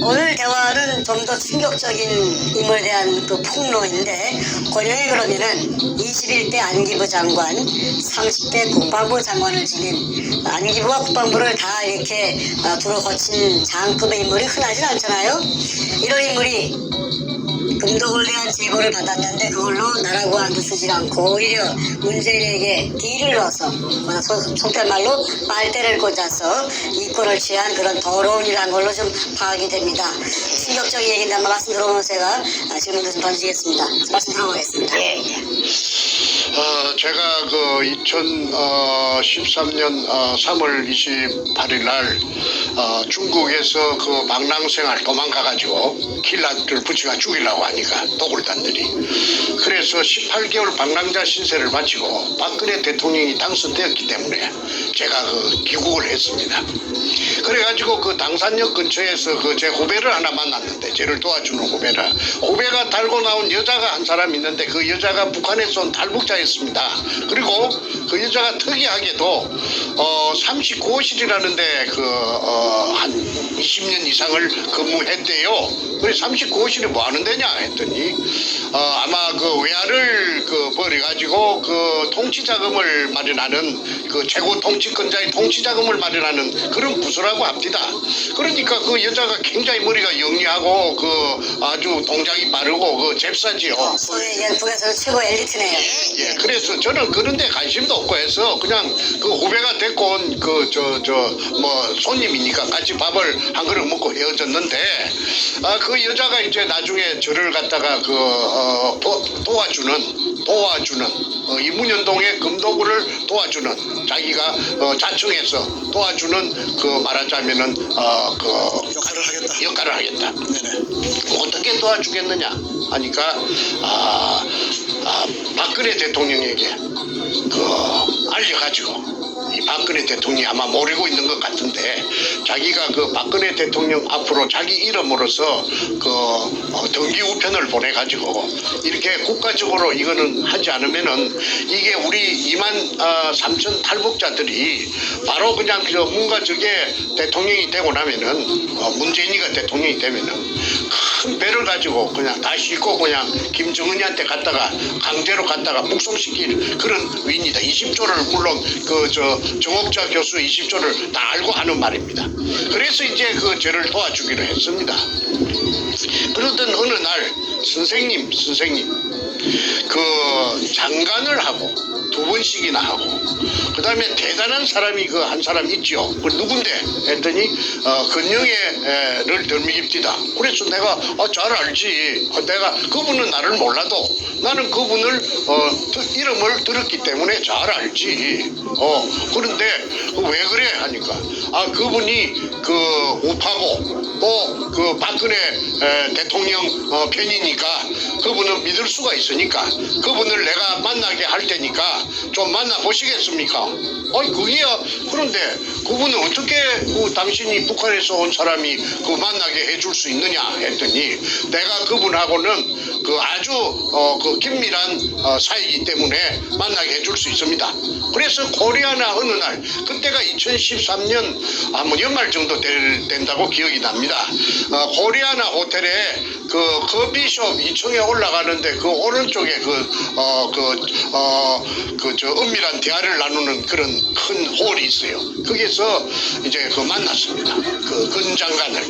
오늘 대화는 좀 더 충격적인 인물에 대한 그 폭로인데, 권영이 그러면은 21대 안기부 장관, 30대 국방부 장관을 지닌 안기부와 국방부를 다 이렇게 두루 거친 장급의 인물이 흔하진 않잖아요. 이런 인물이 금독을 대한 제보를 받았는데 그걸로 나라 구한도 쓰지 않고 오히려 문재인에게 딜을 넣어서, 속된 말로 빨대를 꽂아서 이권을 취한 그런 더러운 일을 한 걸로 좀 파악이 됩니다. 충격적인 얘기인데 한번 말씀 들어보면서 제가 질문을 좀 던지겠습니다. 말씀 들어보겠습니다. 예. 제가 그 2013년 3월 28일 날 중국에서 그 방랑생활 도망가가지고 킬라를 부치가 죽이려고 하니까 도굴단들이, 그래서 18개월 방랑자 신세를 마치고 박근혜 대통령이 당선되었기 때문에 제가 그 귀국을 했습니다. 그래가지고 그 당산역 근처에서 그 제 후배를 하나 만났는데, 저를 도와주는 후배가 달고 나온 여자가 한 사람 있는데 그 여자가 북한에서 온 탈북자였습니다. 그리고 그 여자가 특이하게도 39호실이라는데 한 20년 이상을 근무했대요. 그래서 39호실이 뭐 하는 데냐 했더니 아마 그 외화를 벌여가지고 그 통치자금을 마련하는, 그 최고 통치권자의 통치자금을 마련하는 그런 부서라고 합니다. 그러니까 그 여자가 굉장히 머리가 영리하고 그 아주 동작이 빠르고 그 잽싸지요. 소위 얘기하는 북에서 최고 엘리트네요. 예, 그래서 저는 그런 데 관심도 없고 해서 그냥 그 후배가 데리고 온 손님이니까 같이 밥을 한 그릇 먹고 헤어졌는데, 그 여자가 이제 나중에 저를 갖다가 도와주는 이문현동의 금도구를 도와주는, 자기가 자청해서 도와주는, 그 말하자면은 역할을 하겠다. 네네. 어떻게 도와주겠느냐 하니까 박근혜 대통령에게 알려가지고, 이 박근혜 대통령이 아마 모르고 있는 것 같은데, 자기가 그 박근혜 대통령 앞으로 자기 이름으로서 등기 우편을 보내가지고 이렇게 국가적으로 이거는 하지 않으면은 이게 우리 2만 3천 탈북자들이 바로 그냥 뭔가 저게 대통령이 되고 나면은 문재인이가 대통령이 되면은 큰 배를 가지고 그냥 다 싣고 그냥 김정은이한테 강제로 갔다가 북송시킬 그런 위인이다. 20조를 물론 정옥자 교수 20조를 다 알고 하는 말입니다. 그래서 이제 저를 도와주기로 했습니다. 그러던 어느 날 선생님 장관을 하고 2번씩이나 하고, 그 다음에 대단한 사람이 한 사람 있죠. 누군데 했더니 건영애를 덜미깁디다. 그래서 내가 잘 알지. 내가 그분은 나를 몰라도 나는 그분을 이름을 들었기 때문에 잘 알지. 그런데 왜 그래 하니까 그분이 우파고 또 박근혜 대통령 편이니까 그분은 믿을 수가 있으니까 그분을 내가 만나게 할 테니까 좀 만나보시겠습니까? 그런데 그분은 어떻게 당신이 북한에서 온 사람이 만나게 해줄 수 있느냐 했더니, 내가 그분하고는 아주 긴밀한 사이이기 때문에 만나게 해줄 수 있습니다. 그래서 코리아나 어느 날, 그때가 2013년 연말 정도 된다고 기억이 납니다. 코리아나 호텔에 커피숍 2층에 올라가는데 그 오른쪽에 은밀한 대화를 나누는 그런 큰 홀이 있어요. 거기서 이제 만났습니다. 근 장관을.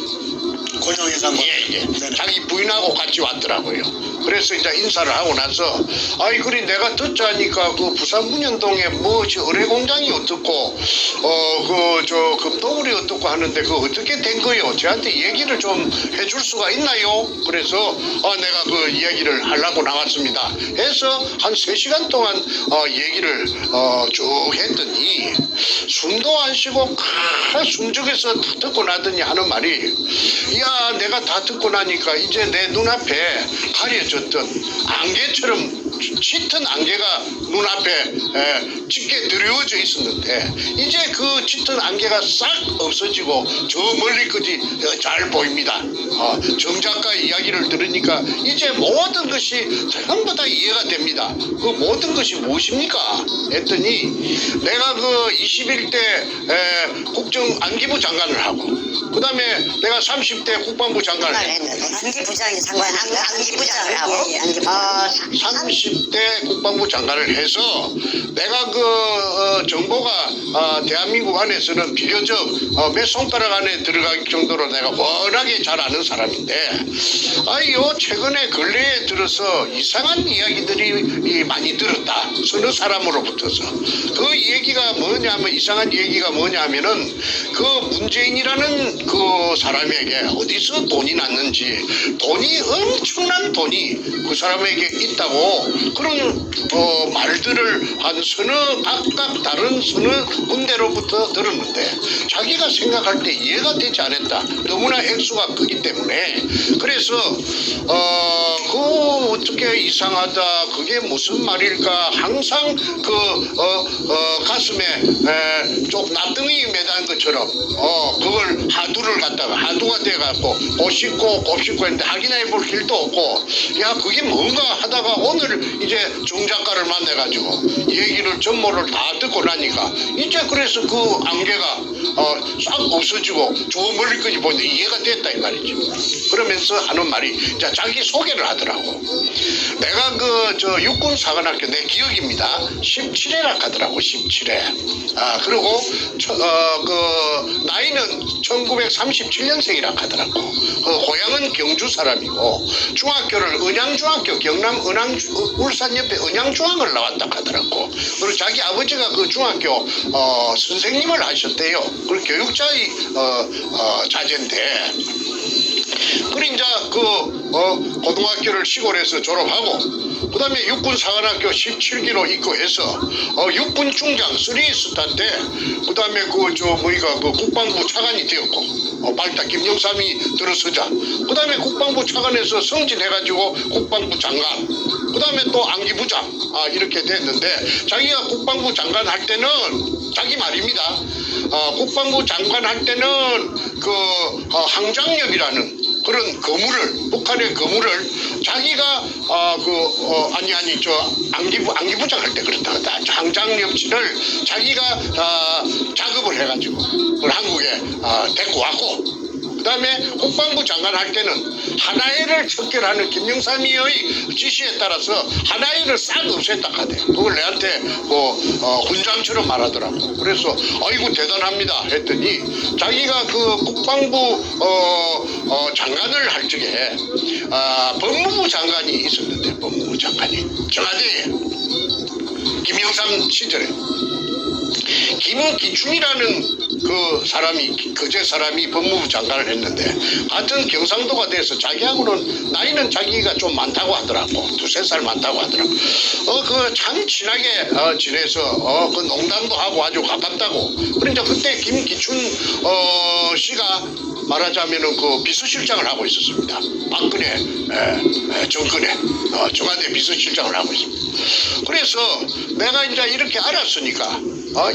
권영희 장관. 예. 자기 부인하고 같이 왔더라고요. 그래서 이제 인사를 하고 나서, 그래 내가 듣자니까 부산 문현동에 어뢰 공장이 어떻고, 금도굴이 어떻고 하는데 어떻게 된 거요? 저한테 얘기를 좀 해줄 수가 있나요? 그래서 내가 이야기를 하려고 나왔습니다. 해서 한 3시간 동안 얘기를 쭉 했더니 숨도 안 쉬고 숨죽여서 다 듣고 나더니 하는 말이, 내가 다 듣고 나니까 이제 내 눈앞에 가려졌던 안개처럼 짙은 안개가 눈앞에 짙게 드리워져 있었는데 이제 그 짙은 안개가 싹 없어지고 저 멀리까지 잘 보입니다. 정 작가의 이야기를 들으니까 이제 모든 것이 전부 다 이해가 됩니다. 그 모든 것이 무엇입니까? 했더니 내가 그 21대 국정 안기부 장관을 하고 그 다음에 내가 30대 국방부 장관을 했는데 안기부장이 장관 안기부장을 하고. 예, 안기부장. 30대 국방부 장관을 해서 내가 정보가 대한민국 안에서는 비교적 몇 손가락 안에 들어갈 정도로 내가 워낙에 잘 아는 사람인데 요 최근에 근래에 들어서 이상한 이야기들이 많이 들었다. 서너 사람으로부터서 그 얘기가 뭐냐면 이상한 얘기가 뭐냐면은 그 문재인이라는 그 사람에게 어디서 돈이 났는지 돈이 엄청난 돈이 그 사람에게 있다고 그런 말들을 한 각각 다른 서너 군데로부터 들었는데 자기가 생각할 때 이해가 되지 않았다. 너무나 액수가 크기 때문에 그래서 그 어떻게 이상하다 그게 무슨 말일까 항상 가슴에 좀 납등이 매단 것처럼 그걸 하두가 돼갖고 곱씹고 했는데 확인해 볼 길도 없고 야 그게 뭔가 하다가 오늘 이제 정 작가를 만나가지고 얘기를 전모를 다 듣고 나니까 이제 그래서 그 안개가 싹 없어지고 저 멀리까지 보는데 이해가 됐다 이 말이죠. 그러면서 하는 말이 자기 소개를 하더라고. 내가 저 육군 사관학교 내 기억입니다. 17회라 하더라고 17회. 그리고 나이는 1937년생이라 하더라고. 고향은 경주 사람이고 중학교를 은양중학교 경남 울산 옆에 은양중학을 나왔다 하더라고. 그리고 자기 아버지가 그 중학교 선생님을 하셨대요. 그리고 교육자의 자제인데 그래 이제 고등학교를 시골에서 졸업하고 그 다음에 육군 사관학교 17기로 입고해서 육군 중장 3스타 때 그 다음에 그 국방부 차관이 되었고 발탁 김영삼이 들어서자 그 다음에 국방부 차관에서 승진해가지고 국방부 장관 그 다음에 또 안기부장 이렇게 됐는데 자기가 국방부 장관 할 때는 자기 말입니다. 국방부 장관 할 때는 항장엽이라는 그런 북한의 거물을 자기가 안기부장 할 때 그랬다. 항장엽치를 자기가 작업을 해가지고 그걸 한국에 데리고 왔고 그 다음에 국방부 장관 할 때는 하나회를 척결하는 김영삼이의 지시에 따라서 하나회를 싹 없앴다 하대. 그걸 내한테 훈장처럼 말하더라고. 그래서 아이고 대단합니다 했더니 자기가 그 국방부 장관을 할 적에 법무부 장관이 있었는데 법무부 장관이 청와대에 김영삼 시절에 김기춘이라는 그제 사람이 법무부 장관을 했는데 같은 경상도가 돼서 자기하고는 나이는 자기가 좀 많다고 하더라고. 2-3살 많다고 하더라고. 참 친하게 지내서 그 농담도 하고 아주 가깝다고. 그러니까 그때 김기춘 씨가 말하자면은 그 비서실장을 하고 있었습니다. 박근혜 정권에 청와대 비서실장을 하고 있습니다. 그래서 내가 이제 이렇게 알았으니까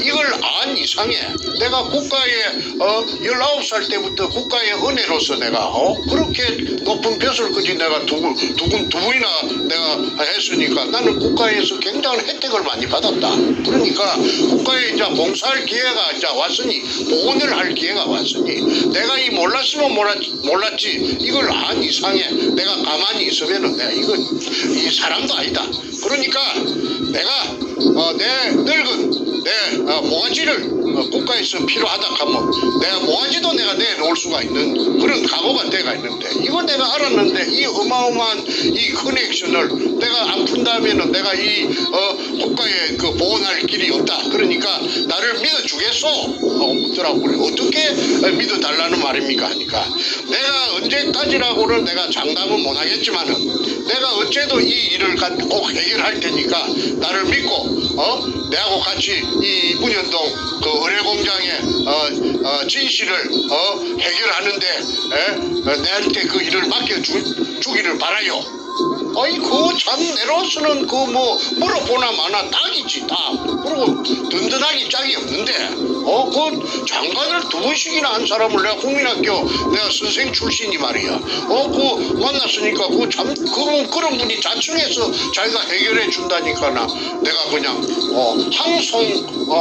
이걸 안 이상해. 내가 국가에 19살 때부터 국가의 은혜로서 내가 그렇게 높은 벼슬까지 내가 두 분이나 내가 했으니까 나는 국가에서 굉장한 혜택을 많이 받았다. 그러니까 국가에 이제 봉사할 기회가 이제 왔으니 보훈을 할 기회가 왔으니 내가 이 몰랐으면 몰랐지 이걸 안 이상해. 내가 가만히 있으면은 내가 이 사람도 아니다. 그러니까 내가 내 늙은 내 모가지를 국가에서 필요하다 하면 내가 모가지도 내가 내놓을 수가 있는 그런 각오가 돼가 있는데 이거 내가 알았는데 이 어마어마한 이 커넥션을 내가 안 푼다면은 내가 이 국가에 보존할 길이 없다. 그러니까 나를 믿어주겠소? 하고 묻더라고. 그래. 어떻게 믿어달라는 말입니까? 하니까 내가 언제까지라고는 내가 장담은 못하겠지만은 내가 어째도 이 일을 꼭 해결할 테니까 나를 믿고 내하고 같이 이 문현동 그 의뢰공장의 진실을 해결하는데 내한테 그 일을 맡겨주기를 바라요. 아이 그참 내로서는 그 뭐 물어보나 마나 딱이지 딱. 그리고 든든하기 짝이 없는데 그 장관을 2번씩이나 한 사람을 내가 국민학교 내가 선생 출신이 말이야. 그 만났으니까 그런 분이 자청해서 자기가 해결해 준다니까나 내가 그냥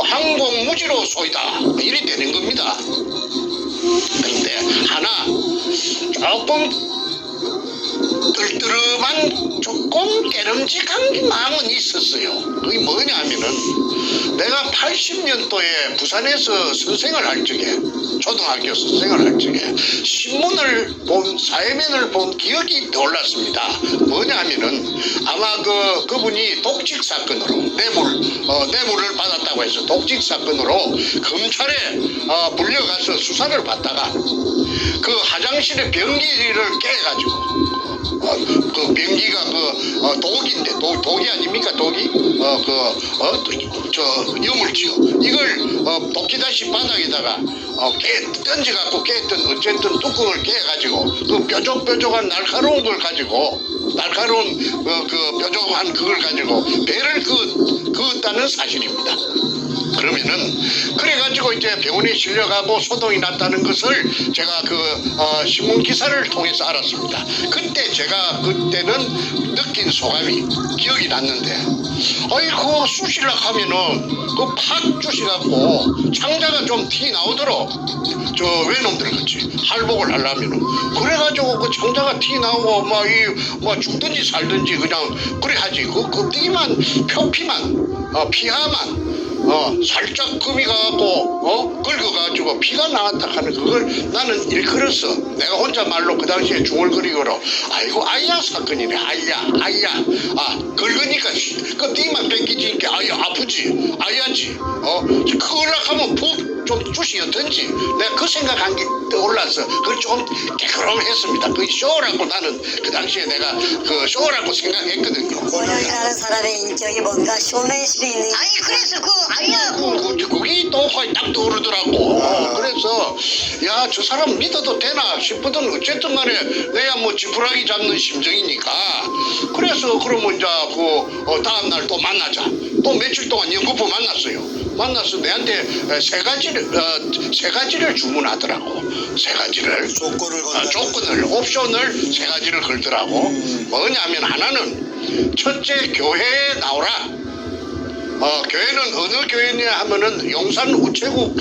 항공무지로 쏘이다 이래 되는 겁니다. 그런데 하나 조금 뜰뜨름한 조금 깨름직한 마음은 있었어요. 그게 뭐냐면은 내가 80년도에 부산에서 선생을 할 적에 초등학교 선생을 할 적에 신문을 본 사회면을 본 기억이 떠올랐습니다. 뭐냐면은 아마 그분이 독직 사건으로 뇌물을 받았다고 해서 독직 사건으로 검찰에 불려가서 수사를 받다가 그 화장실에 변기를 깨가지고 그 변기가 독인데 독이 아닙니까 독이 여물지요. 이걸 독기다시 바닥에다가 던져갖고 깼던 어쨌든 뚜껑을 깨가지고 그 뾰족뾰족한 날카로운 걸 가지고 날카로운 그 뾰족한 그걸 가지고 배를 그었다는 사실입니다. 그러면은 그래가지고 이제 병원에 실려가고 소동이 났다는 것을 제가 신문 기사를 통해서 알았습니다. 그때는 느낀 소감이 기억이 났는데 아이고 쑤시려 하면은 팍 쑤시갖고 창자가 좀 티 나오도록 저 외놈들 같이 할복을 하려면은 그래가지고 그 창자가 티 나오고 뭐 죽든지 살든지 그냥 그래 하지 그 띠만 표피만 피하만 살짝 금이 가갖고 긁어가지고 피가 나왔다 하는 그걸 나는 일컬었어. 내가 혼자 말로 그 당시에 중얼거리고로 아이고 아야 사건이네 아야 긁으니까 그 띠만 뺏기지니까 아야 아프지 아야지 그걸 하면 푹 좀 쑤시었던지 내가 그 생각한 게 떠올라서 그걸 좀 깨끗했습니다. 그 쇼라고 나는 그 당시에 내가 그 쇼라고 생각했거든요. 권영이라는 사람의 인격이 뭔가 쇼맨십이 있는. 아니 그래서 그 아니야 그게 또 거의 딱 떠오르더라고. 그래서 야 저 사람 믿어도 되나 싶거든. 어쨌든 간에 내가 뭐 지푸라기 잡는 심정이니까 그래서 그러면 이제 다음날 또 만나자. 또 며칠 동안 연구부 만나서 내한테 세 가지를 주문하더라고. 세 가지를 조건을 옵션을 세 가지를 걸더라고. 뭐냐면 하나는 첫째 교회에 나오라. 교회는 어느 교회냐 하면은 용산 우체국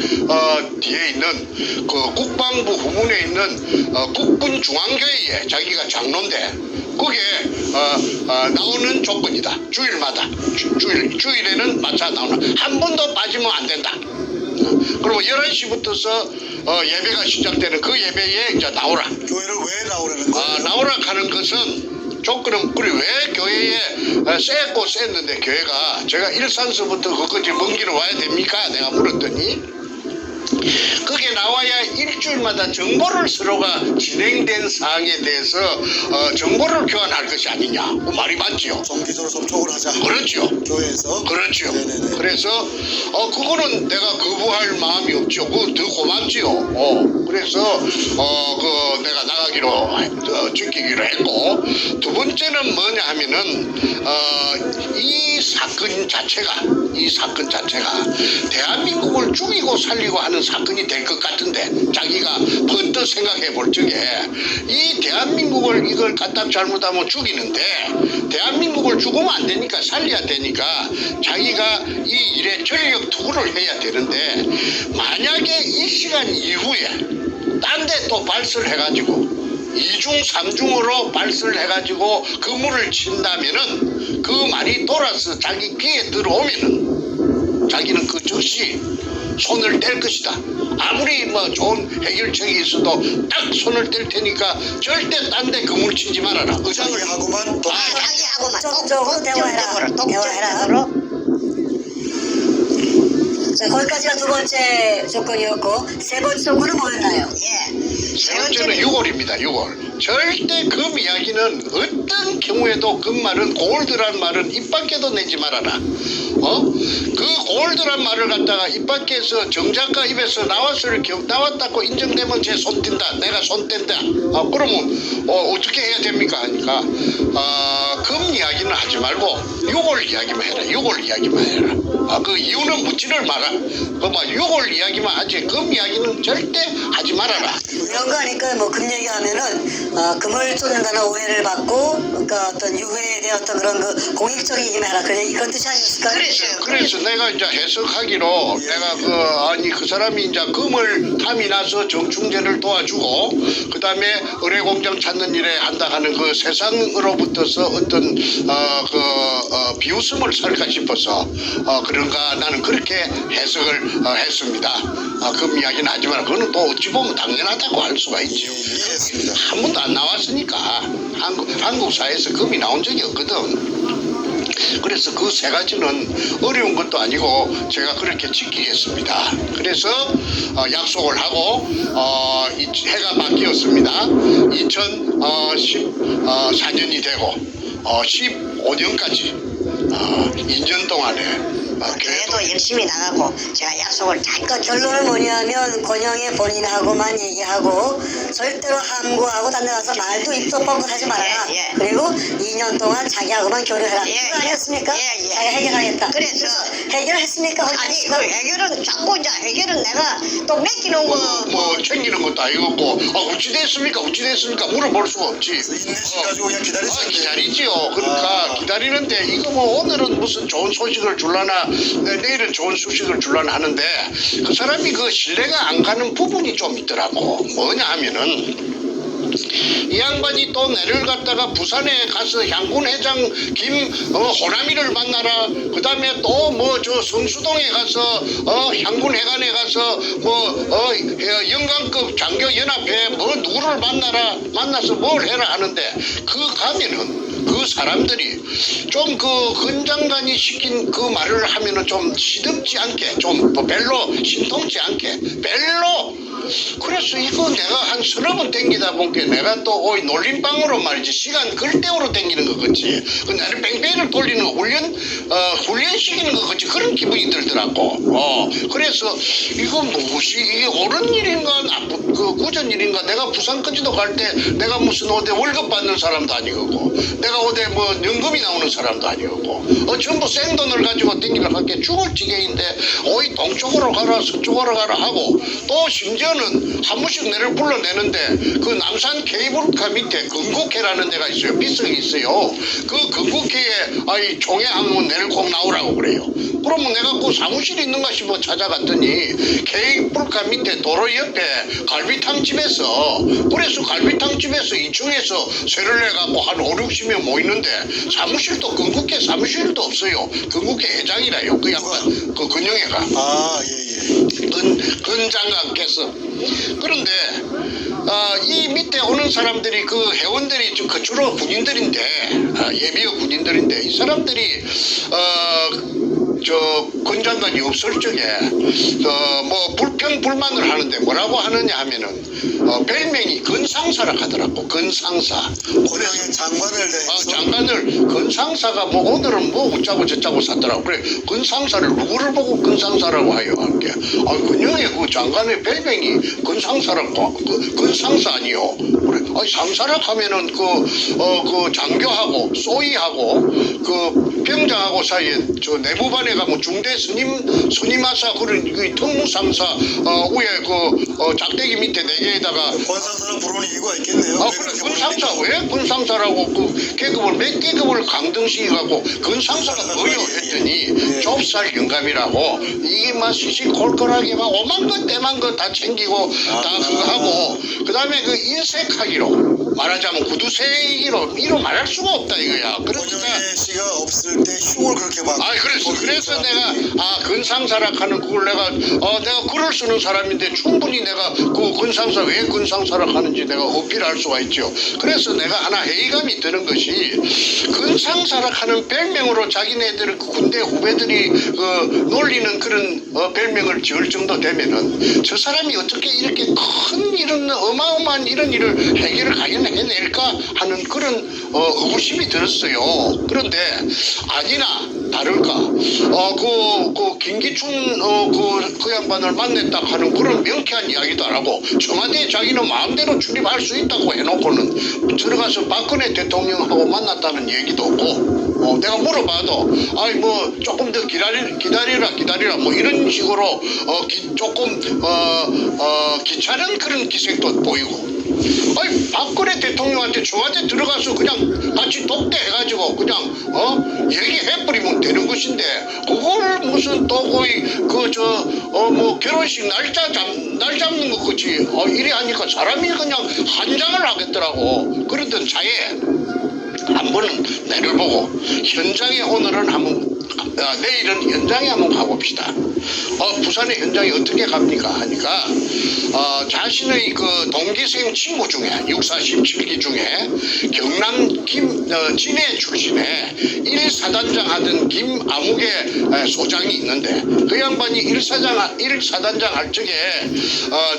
뒤에 있는 그 국방부 후문에 있는 국군중앙교회에 자기가 장로인데 그게 나오는 조건이다. 주일마다 주일에는 마차 나오는 한 번도 빠지면 안 된다. 그리고 11시부터서 예배가 시작되는 그 예배에 이제 나오라. 교회를 왜 나오라는 거예요? 나오라 하는 것은 조건은 그래 왜 교회에 셌는데 교회가 제가 일산서부터 거기까지 먼 길을 와야 됩니까? 내가 물었더니 그게 나와야 일주일마다 정보를 서로가 진행된 사항에 대해서 정보를 교환할 것이 아니냐. 그 말이 맞지요. 정기적으로 접촉을 하자. 그렇죠. 교회에서. 그렇죠. 네네네. 그래서 그거는 내가 거부할 마음이 없죠. 그거 더 고맙지요. 그래서 내가 나가기로 지키기로 했고 두 번째는 뭐냐 하면은 이 사건 자체가 대한민국을 죽이고 살리고 하는 사건이 될 것 같은데 자기가 번뜩 생각해 볼 적에 이 대한민국을 이걸 까딱 잘못하면 죽이는데 대한민국을 죽으면 안 되니까 살려야 되니까 자기가 이 일에 전력 투구를 해야 되는데 만약에 이 시간 이후에 딴 데 또 발설을 해가지고 2중 3중으로 발설을 해가지고 그물을 친다면은 그 말이 돌아서 자기 귀에 들어오면은 자기는 그 즉시 손을 뗄 것이다. 아무리 뭐 좋은 해결책이 있어도 딱 손을 뗄 테니까 절대 딴 데 그물 치지 말아라. 의장을 하고만 또 자기하고만 독점적으로 대화해라. 대화해라. 자, 거기까지가 두 번째 조건이었고 세 번째 조건은 뭐였나요? 세 번째는 6월입니다. 6월. 절대 금 이야기는 어떤 경우에도 그 말은 골드란 말은 입 밖에도 내지 말아라. 그 올드란 말을 갖다가 입 밖에서 정작가 입에서 나왔다고 인정되면 제 손 뗀다. 내가 손 뗀다. 그러면 어떻게 해야 됩니까? 하니까 금 이야기는 하지 말고 요걸 이야기만 해라. 요걸 이야기만 해라. 그 이유는 묻지를 마라. 요걸 이야기만 하지 금 이야기는 절대 하지 말아라. 이런 거 하니까 뭐 금 얘기하면은 금을 쫓는다는 오해를 받고 그러니까 어떤 유해에 대한 어떤 그런 그 공익적인 얘기만 해라. 그런 뜻이 아니었을까요? 그래서 내가 이제 해석하기로 내가 그 사람이 이제 금을 탐이 나서 정충제를 도와주고 그 다음에 의뢰공장 찾는 일에 한다 하는 그 세상으로부터서 어떤 비웃음을 살까 싶어서 그런가 나는 그렇게 해석을 했습니다. 금 이야기는 하지 마라. 그거는 또 어찌 보면 당연하다고 할 수가 있죠. 이해했습니다. 한 번도 안 나왔으니까 한국 사회에서 금이 나온 적이 없거든. 그래서 그 세 가지는 어려운 것도 아니고 제가 그렇게 지키겠습니다. 그래서 약속을 하고 해가 바뀌었습니다. 2014년이 되고 15년까지 2년 동안에 그래도 열심히 나가고 제가 약속을 잘 그러니까 결론은 뭐냐면 권영의 본인하고만 얘기하고 절대로 함구하고 딴 데 가서 말도 입도 뻥긋하지 말아라. 예. 그리고 2년 동안 자기하고만 교류해라. 예. 그거 아니었습니까? 예. 자기가 해결하겠다. 그래서 해결했습니까? 아니 그 해결은 자꾸 이제 해결은 내가 또 맡기는 거 챙기는 것도 아니고 어찌 됐습니까? 물어볼 수가 없지. 인내심 가지고 그냥 기다리시면 돼요. 기다리지요. 그러니까 기다리는데 이거 뭐 오늘은 무슨 좋은 소식을 줄라나 내일은 좋은 소식을 줄라나 하는데 그 사람이 그 신뢰가 안 가는 부분이 좀 있더라고. 뭐냐 하면은 이 양반이 또 내를 갖다가 부산에 가서 향군 회장 호남이를 만나라. 그 다음에 또 뭐 저 성수동에 가서 향군 회관에 가서 영광급 장교 연합회 누구를 만나서 뭘 해라 하는데 그 가면은 그 사람들이 좀 그 건장관이 시킨 그 말을 하면은 좀 시덥지 않게 좀 별로 신통치 않게 그래서 이거 내가 한 서너 번 땡기다 보니까 내가 또 놀림방으로 말이지 시간 걸대우로 땡기는 것 같지. 그 나를 뺑뺑이를 돌리는 거 훈련시키는 것 같지. 그런 기분이 들더라고. 그래서 이거 무엇이 이게 옳은 일인가 구전 일인가. 내가 부산까지도 갈 때 내가 무슨 어디 월급 받는 사람도 아니고 내가 어디 뭐 연금이 나오는 사람도 아니고 전부 생돈을 가지고 땡기면 할게 죽을 지경인데 동쪽으로 가라 서쪽으로 가라 하고 또 심지어는 한 번씩 내를 불러내는데 그 남산 케이블카 밑에 건국회라는 데가 있어요. 비석이 있어요. 그 건국회에 총회 하면 내를 꼭 나오라고 그래요. 그러면 내가 그 사무실이 있는가 싶어 찾아갔더니 케이블카 밑에 도로 옆에 갈비탕집에서 그래서 갈비탕집에서 2층에서 세를 내갖고 한 5, 60명 모이는데 사무실도 건국회 사무실도 없어요. 건국회 회장이라요. 그 양반 그 근영애가 근 장관께서. 그런데 이 밑에 오는 사람들이 그 회원들이 그 주로 군인들인데 예비역 군인들인데 이 사람들이 권 장관이 없을 적에 뭐 불평불만을 하는데 뭐라고 하느냐 하면은 별명이 건상사라 하더라고. 건상사. 권영의 장관을 대해서 장관을 건상사가 뭐 오늘은 뭐 어쩌고 저쩌고 샀더라고. 그래 건상사를 누구를 보고 건상사라고 하여 할게. 권영의 그 장관의 별명이 건상사라고. 건상사 아니요. 그래. 상사라 하면은 그 장교하고 소위하고 그 병장하고 사이에 저 내무반에 가면 중대 스님하사 그런 그 특무상사 위에 그 짝대기 밑에 4개에다가 권상사를 부르는 이유가 있겠네요. 그래 건상사 왜 건상사라고 그 계급을 몇 계급을 강등시키고 건상사가 뭐요 했더니 좁쌀 영감이라고 이게 막 시시콜콜하게 막 오만 것 때만 것 다 챙기고 다 그거 하고 그 다음에 그 인색하기로 말하자면 구두쇠이기로 이로 말할 수가 없다 이거야. 권영애 씨가 없을 때 흉을 그렇게 막 그래서 내가 건상사라 하는 그걸 내가 글을 쓰는 사람인데 충분히 내가 그 건상사 왜 건상사라 하는지 내가 어필할 수가 있죠. 그래서 내가 하나 회의감이 드는 것이 건상사라 하는 별명으로 자기네들 군대 후배들이 놀리는 그런 별명을 지을 정도 되면은 저 사람이 어떻게 이렇게 큰 이런 어마어마한 이런 일을 해결을 과연 해낼까 하는 그런 의구심이 들었어요. 그런데 아니나 다를까 그 김기춘 그 양반을 만났다 하는 그런 명쾌한 이야기도 안 하고 청와대에 자기는 마음대로 출입할 수 있다고 해놓고는 들어가서 박근혜 대통령하고 만났다는 얘기도 없고 내가 물어봐도 아이 뭐 조금 더 기다리라 뭐 이런 식으로 조금 귀찮은 그런 기색도 보이고 아니 박근혜 대통령한테 청와대 들어가서 그냥 같이 독대해가지고 그냥 얘기해버리면 되는 것인데 그걸 무슨 또 거의 뭐 결혼식 날 잡는 것 같이 이래 하니까 사람이 그냥 한장을 하겠더라고. 그러던 차에 한 번은 내를 보고 현장에 오늘은 한번 내일은 현장에 한번 가봅시다. 부산의 현장이 어떻게 갑니까 하니까 자신의 그 동기생 친구 중에 647기 중에 경남 진해 출신의 1사단장 하던 김아무개 소장이 있는데 그 양반이 1사단장 할 적에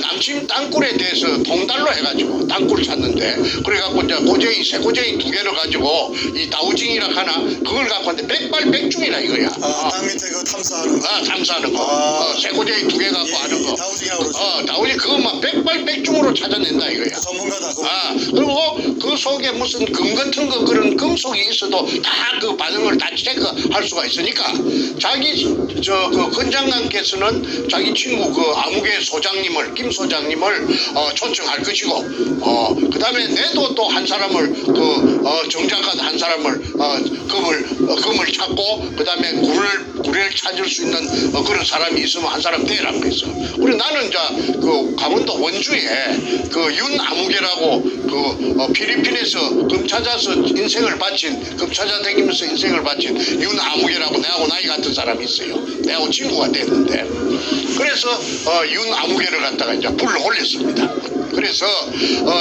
남친 땅굴에 대해서 통달로 해가지고 땅굴 찾는데 그래갖고 이제 새고쟁이 2개를 가지고 이 다우징이라 하나 그걸 갖고 왔는데 백발백중이라 이거야. 땅 밑에 그 탐사하는 거. 탐사하는 거. 새고쟁이 2개 갖고 하는 거. 다우징이라고 그러죠. 다우징 그것만 백발백중으로 찾아낸다 이거야. 전문가다. 그리고 그 속에 무슨 금 같은 거 그런 금속이 있어도 다 그 반응을 다 체크할 수가 있으니까 자기 그 건장관께서는 자기 친구 그 아무개 소장님을 김 소장님을 초청할 것이고 그다음에 내도 또 한 사람을 정작가 한 사람을 금을 찾고 그다음에 굴을 찾을 수 있는 그런 사람이 있으면 한 사람 대라고 했어. 그리고 나는 그 강원도 원주에 그 윤아무개라고 그 필리핀에서 금 찾아서 인생을 바친 금 찾아다니면서 인생을 바친 윤아무개라고 내하고 나이 같은 사람이 있어요. 내하고 친구가 됐는데 그래서 윤아무개를 갖다가 이제 불러 올렸습니다. 그래서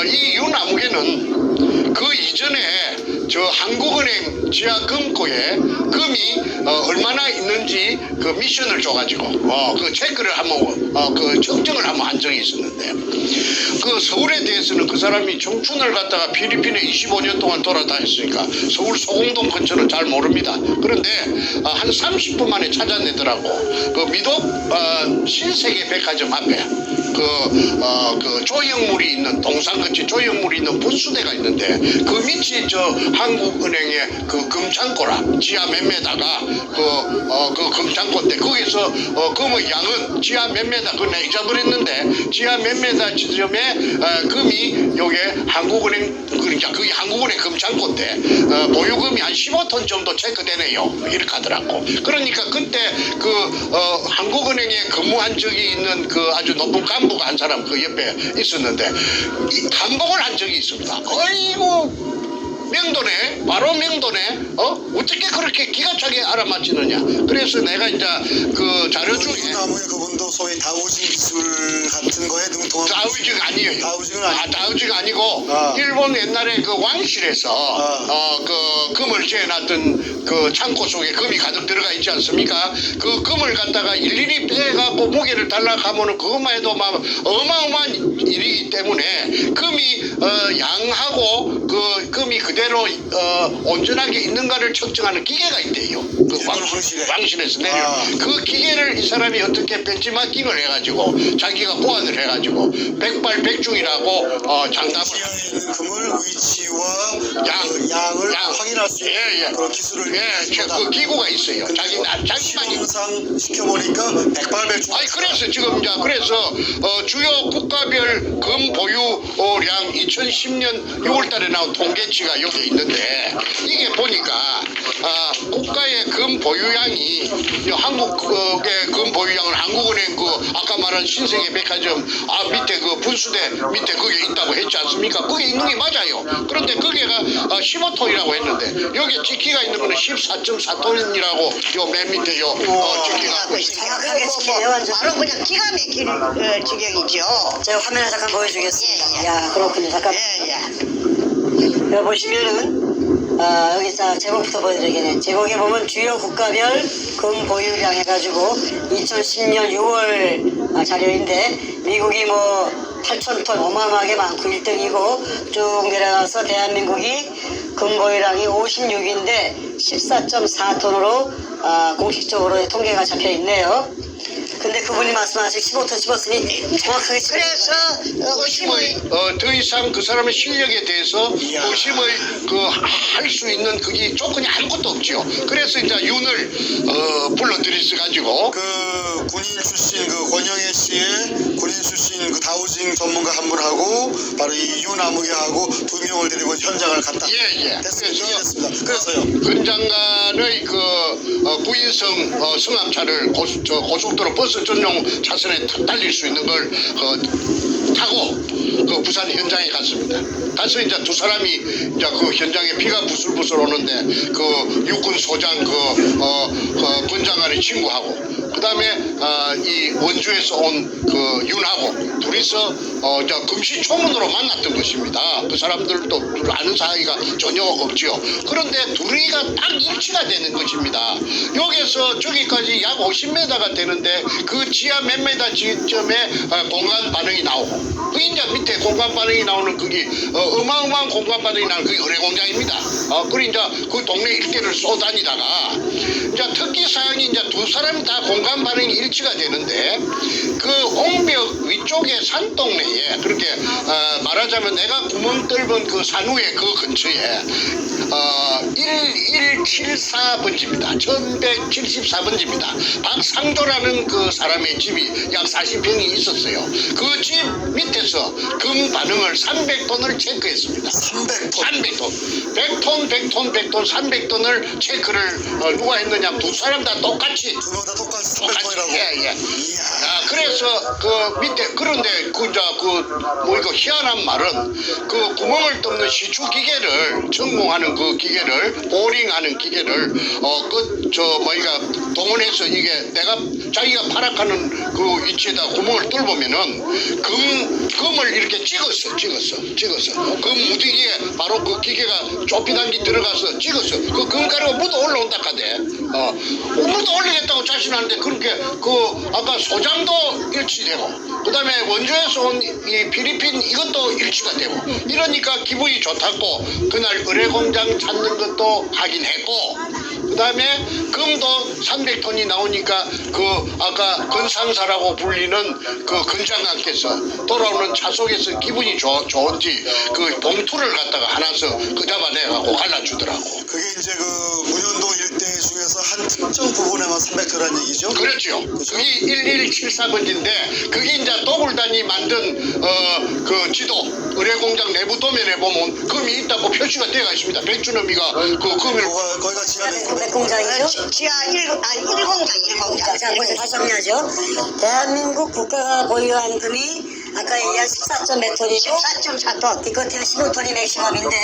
이 윤아무개는 그 이전에 저 한국은행 지하 금고에 금이 얼마나 있는지 그 미션을 줘가지고 그 체크를 한번 그 측정을 한번 한 적이 있었는데 그 서울에 대해서는 그 사람이 청춘을 갖다가 필리핀에 25년 동안 돌아다녔으니까 서울 소공동 근처는 잘 모릅니다. 그런데 한 30분 만에 찾아내더라고. 그 미독 신세계 백화점 앞에 그 조형물이 있는 동상같이 조형물이 있는 분수대가 있는데 그 밑이 저 한국은행의 그 금창고라 지하 몇 메다가 그 금창고인데 거기서 금의 양은 지하 몇 메다 그걸 내가 잊어버렸는데 지하 몇 메다 지점에 금이 요게 한국은행 그러니까 그게 한국은행 금창고인데 보유금이 한 15톤 정도 체크되네요 이렇게 하더라고. 그러니까 그때 그 한국은행에 근무한 적이 있는 그 아주 높은 간부가 한 사람 그 옆에 있었는데 이 감봉을 한 적이 있습니다. 어이구 명도네 바로 명도네 어떻게 그렇게 기가 차게 알아맞히느냐. 그래서 내가 이제 그 자료 중에 윤아무개 그분도 소위 다우징 기술 같은 거에 능통한 다우징 아니에요. 다우징은 아니고 다우징 아니고 일본 옛날에 그 왕실에서 그 금을 재놨던 그 창고 속에 금이 가득 들어가 있지 않습니까? 그 금을 갖다가 일일이 빼갖고 무게를 달라가면은 그것만 해도 막 어마어마한 일이기 때문에 금이 양하고 그 금이 그대로 온전하게 있는가를 측정하는 기계가 있대요. 그 왕실에서 내려 그 기계를 이 사람이 어떻게 벤치마킹을 해가지고 자기가 보완을 해가지고 백발백중이라고 장담을 지형에 있는 금을 위치와 양을 확인할 수 있는 그런 기술을 그 기구가 있어요. 자기만이 시험상 시켜보니까 백발백중. 아니 그래서 지금 이제 그래서 주요 국가별 금 보유량 2010년 6월달에 나온 통계치가 여기 있는데 이게 보니까 국가의 금 보유량이 한국의 금 보유량은 한국은행 그 아까 말한 신세계 백화점 밑에 그 분수대 밑에 그게 있다고 했지 않습니까? 그게 있는 게 맞아요. 그런데 그게가 15톤이라고 했는데 여기 찍기가 있는 거는 14.4톤이라고 요 맨 밑에 요 찍기가 정확하게 지키네요 완전. 바로 그냥 기가 막힌 지경이죠. 제가 화면을 잠깐 보여주겠습니다. 야 그렇군요. 잠깐 여기 보시면은 여기 제목부터 보여드리겠네. 제목에 보면 주요 국가별 금 보유량 해가지고 2010년 6월 자료인데 미국이 뭐 8,000톤 어마어마하게 많고 1등이고 쭉 내려가서 대한민국이 금 보유량이 56인데 14.4톤으로 공식적으로 통계가 잡혀 있네요. 근데 그분이 말씀하신 15톤 집었으니 정확하게 그래서 의심을 더 이상 그 사람의 실력에 대해서 이야. 의심을 할 수 있는 그게 조건이 아무것도 없지요. 그래서 이제 윤을 불러들이서 가지고 그 군인 출신 그 권영애 씨의 군인 출신 그 다우징 전문가 한 분하고 바로 이 윤아무개하고 두 명을 데리고 현장을 갔다. 예예. 됐습니다. 그래서요. 근 장관의 그 부인성 승합차를 고속도로 버스 전용 차선에 달릴 수 있는 걸 타고 그 부산 현장에 갔습니다. 가서 이제 두 사람이 이제 그 현장에 피가 부슬부슬 오는데 그 육군 소장 군 장관의 친구하고 그다음에 이 원주에서 온 그 윤하고 둘이서 이제 금시초문으로 만났던 것입니다. 그 사람들도 아는 사이가 전혀 없지요. 그런데 둘이가 딱 일치가 되는 것입니다. 여기서 저기까지 약 50m가 되는데 그 지하 몇 메다 지점에 공간 반응이 나오고 그 이제 밑에 공간 반응이 나오는 그게 어마어마한 공간 반응이 나는 그게 의뢰공장입니다. 그리고 이제 그 동네 일대를 쏘다니다가 이제 특기 사항이 이제 두 사람이 다 공간 반응이 일치가 되는데 그 옹벽 위쪽에 산동네에 그렇게 말하자면 내가 구멍 뚫은 그 산후의 그 근처에 1174번지입니다. 1174번지입니다. 박상조라는 그 사람의 집이 약 40평이 있었어요. 그 집 밑에서 금 반응을 300톤을 체크했습니다. 300톤. 100톤, 300톤을 체크를 누가 했느냐? 두 사람 다 똑같이. 두 명 다 똑같이 300톤이라고. 예. 이야. 그래서 그 밑에 그런데 이거 희한한 말은 그 구멍을 뚫는 시추 기계를 전공하는 그 기계를 보링하는 기계를 동원해서 이게 내가 자기가 파악하는 그 위치에다 구멍을 뚫으면은 금을 이렇게 찍었어. 그 무디기에 바로 그 기계가 좁히단기 들어가서 찍었어. 그 금가루가 묻어 올라온다 카대. 묻어 올리겠다고 자신하는데 그렇게 그 아까 소장도 일치되고 그다음에 원주에서 온 이 필리핀 이것도 일치가 되고 이러니까 기분이 좋다고 그날 의뢰공장 찾는 것도 확인했고 그다음에 금도 300톤이 나오니까 그 아까 건상사라고 불리는 그 건장관께서 돌아오는 차속에서 기분이 좋은지 그 봉투를 갖다가 하나서 그 잡아내갖고 갈라주더라고. 그게 이제 그 문현동 일대 중에서 한 특정 부분에만 300톤이라는 얘기죠? 그렇죠. 그게 1174번지인데 그게 이제 도굴단이 만든 그 지도 의뢰공장 내부 도면에 보면 금이 있다고 표시가 되어 있습니다. 백준엄이가 그 금을 거기가 지하는 공장이죠. 지하 1공장. 자, 먼저 다시 정리하죠. 대한민국 국가가 보유한 금이 아까 얘기한 14점 몇 톤이고 14.4톤. 기껏해야 15톤이 맥시멈인데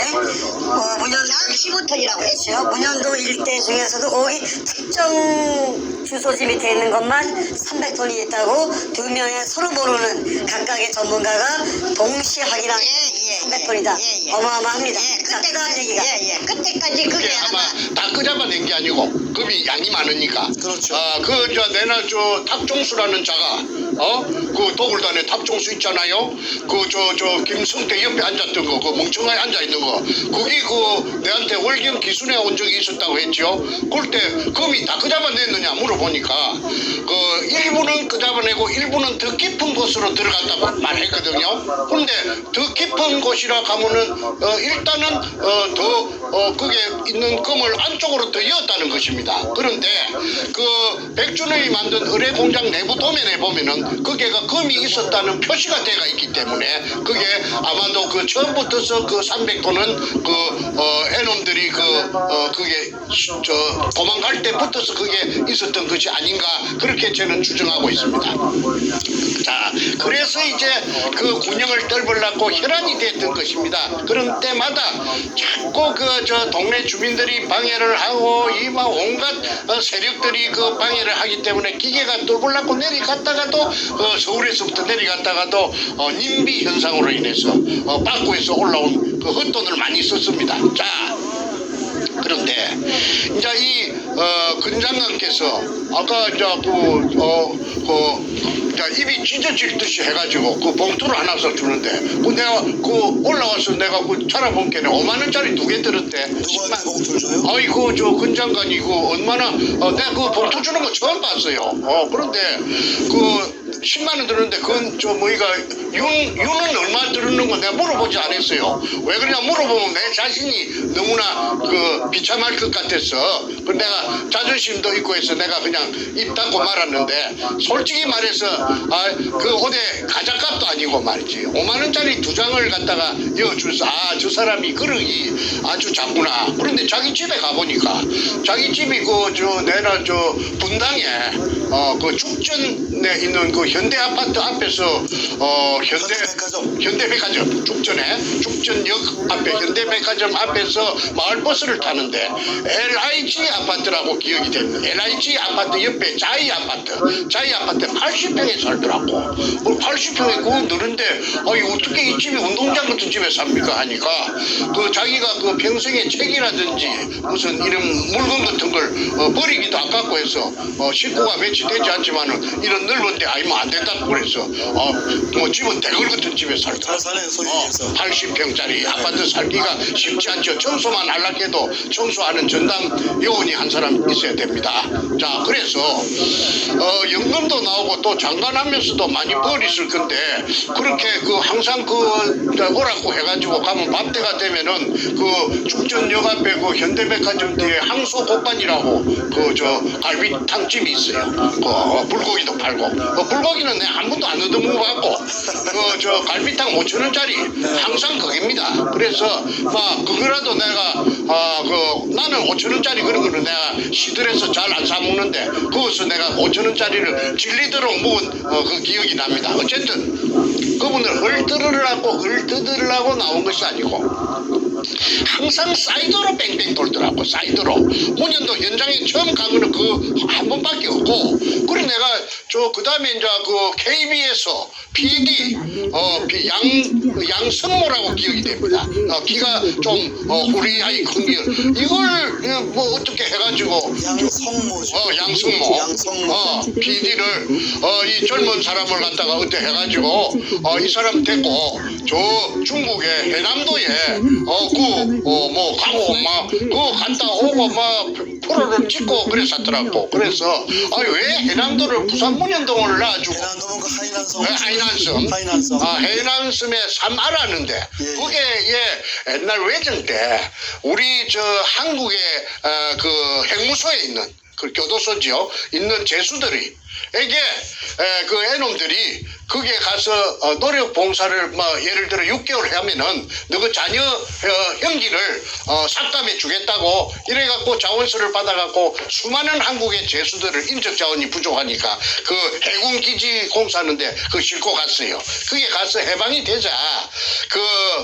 문현도 15톤이라고 했죠. 그렇죠. 문현도 일대 중에서도 거기 특정 주소지 밑에 있는 것만 300톤이 있다고 두 명의 서로 모르는 각각의 전문가가 동시에 확인한 300톤이다. 어마어마합니다. 자, 그다음 얘기가 그때까지 그게 아마 아마 다 끄잡아낸 게 아니고 금이 양이 많으니까. 그렇죠. 내나 탑종수라는 자가 그 도굴단에 탑종수 있잖아요. 김성태 옆에 앉았던 거, 그 멍청하게 앉아 있는 거. 그게 내한테 월경 기순에 온 적이 있었다고 했죠. 그럴 때 금이 다 끄잡아냈느냐 물어보니까 일부는 끄잡아내고 일부는 더 깊은 곳으로 들어갔다고 말했거든요. 그런데 더 깊은 곳이라 가면은 일단은 그게 있는 금을 안쪽으로 더 이었다는 것입니다. 그런데 그 백준영이 만든 의뢰공장 내부 도면에 보면은 거기가 금이 있었다는 표시가 되어 있기 때문에 그게 아마도 그 처음부터서 그 300톤은 애놈들이 그게 도망갈 때부터서 그게 있었던 것이 아닌가 그렇게 저는 추정하고 있습니다. 자, 그래서 이제 그 군영을 떨벌라고 혈안이 됐던 것입니다. 그런 때마다 자꾸 동네 주민들이 방해를 하고 이막 온갖 세력들이 그 방해를 하기 때문에 기계가 뚫으려고 내려갔다가도 서울에서부터 내려갔다가도 님비 현상으로 인해서 빠꾸에서 올라온 그 헛돈을 많이 썼습니다. 자, 그런데 이제 이 근장관께서 아까 이제 이제 입이 찢어질 듯이 해가지고 그 봉투를 하나서 주는데 내가 올라와서 내가 찾아본 게는 5만 원짜리 2개 들었대. 누구한테 봉투를 줘요? 아이 저 근장관이 얼마나 내가 그 봉투 주는 거 처음 봤어요. 그런데 10만 원 들었는데 그건 뭐이가 윤은 얼마 들었는 거 내가 물어보지 않았어요. 왜 그러냐 물어보면 내 자신이 너무나 비참할 것 같아서 내가 자존심도 있고 해서 내가 그냥 입 닫고 말았는데 솔직히 말해서 어디 가자값도 아니고 말이지 5만 원짜리 2장을 갖다가 이어줘서 저 사람이 그릇이 아주 작구나. 그런데 자기 집에 가보니까 자기 집이 내나 분당에 죽전에 있는 현대 아파트 앞에서 현대백화점 죽전역 앞에 현대백화점 앞에서 마을버스를 타는데 LIG 아파트라고 기억이 됩니다. LIG 아파트 옆에 자이 아파트 80평에 살더라고. 80평에 그거 늘은데 어떻게 이 집이 운동장 같은 집에 삽니까 하니까 자기가 평생에 책이라든지 무슨 이런 물건 같은 걸 버리기도 아깝고 해서 식구가 며칠 되지 않지만은 이런 넓은 데 아니면 안 된다고 그래서 집은 대걸 같은 집에 살더라고. 잘 사네 소유에서. 80평짜리 아파트 살기가 쉽지 않죠. 청소만 하려해도 청소하는 전담 요원이 한 사람 있어야 됩니다. 자, 그래서 연금도 나오고 또 장관하면서도 많이 벌있을 건데 그렇게 항상 오라고 해가지고 가면 밤때가 되면은 죽전역 앞에 현대백화점 뒤에 항소곡반이라고 갈비탕집이 있어요. 불고기도 팔고 불고기는 내가 한 번도 안 얻어먹어봤고 갈비탕 5,000원짜리 항상 거기입니다. 그래서 그거라도 내가 나는 5,000원짜리 그런 거는 내가 시들해서 잘 안 사 먹는데 거기서 내가 5,000원짜리를 질리도록 먹은 그 기억이 납니다. 어쨌든 그분을 헐뜯으려고 나온 것이 아니고 항상 사이드로 뺑뺑 돌더라고. 사이드로 문현도 현장에 처음 간 거는 한 번밖에 없고 그리고 내가 그 다음에 이제 KBS PD 양성모라고 기억이 됩니다. 키가 좀 우리 큰 게 이걸 어떻게 해가지고 양성모죠. 양성모 PD를 이 젊은 사람을 갖다가 어떻게 해가지고 이 사람 데리고 저 중국의 해남도에 가고 갔다 오고 프로를 찍고 그랬었더라고. 그래서 왜 해남도를 부산 문현동을 놔주고 해남도는 하이난성. 하이난섬. 해남섬에 산 알았는데 그게 옛날 외정 때 우리 한국의 핵무소에 있는 교도소지요 있는 제수들이 애놈들이 거기에 가서 노력 봉사를 예를 들어 6개월 하면은 너그 자녀 형기를 삭감해 주겠다고 이래갖고 자원서를 받아갖고 수많은 한국의 제수들을 인적 자원이 부족하니까 해군기지 공사하는데 싣고 갔어요. 그게 가서 해방이 되자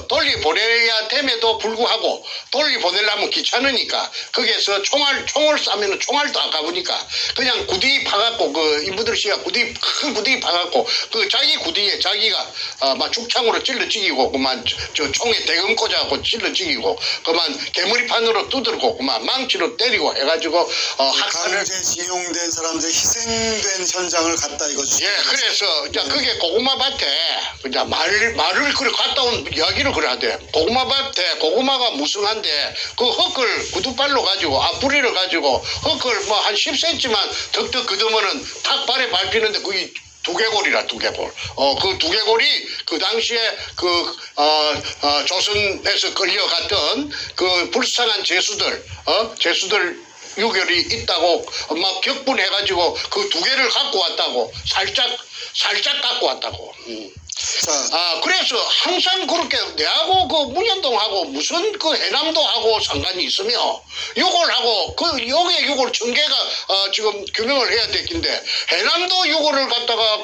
돌려보내야 됨에도 불구하고 돌려보내려면 귀찮으니까 거기에서 총을 쏴면은 총알도 아까우니까 그냥 구디 파갖고 인부들 씨가 큰 구디 파갖고 자기 구디에 자기가 죽창으로 찔러 죽이고 총에 대금 꽂아갖고 찔러 죽이고 개머리판으로 두들고 망치로 때리고 해가지고 강제징용된 사람들 희생된 현장을 갔다 이거죠. 그래서 그게 고구마밭에 말을 갔다 온 이야기를 그래야 돼. 고구마밭에 고구마가 무성한데 흙을 구두발로 가지고 뿌리를 가지고 흙을 한 10cm만 덕덕 걷으면은 탁 발에 밟히는데 그게 두개골이라 두개골. 그 두개골이 그 당시에 조선에서 끌려갔던 불쌍한 제수들 유결이 있다고 격분해가지고 두 개를 갖고 왔다고 살짝 갖고 왔다고. 그래서 항상 그렇게 내하고 문현동하고 무슨 해남도하고 상관이 있으며 요걸 하고 요걸 전개가 지금 규명을 해야 되겠는데 해남도 요거를 갖다가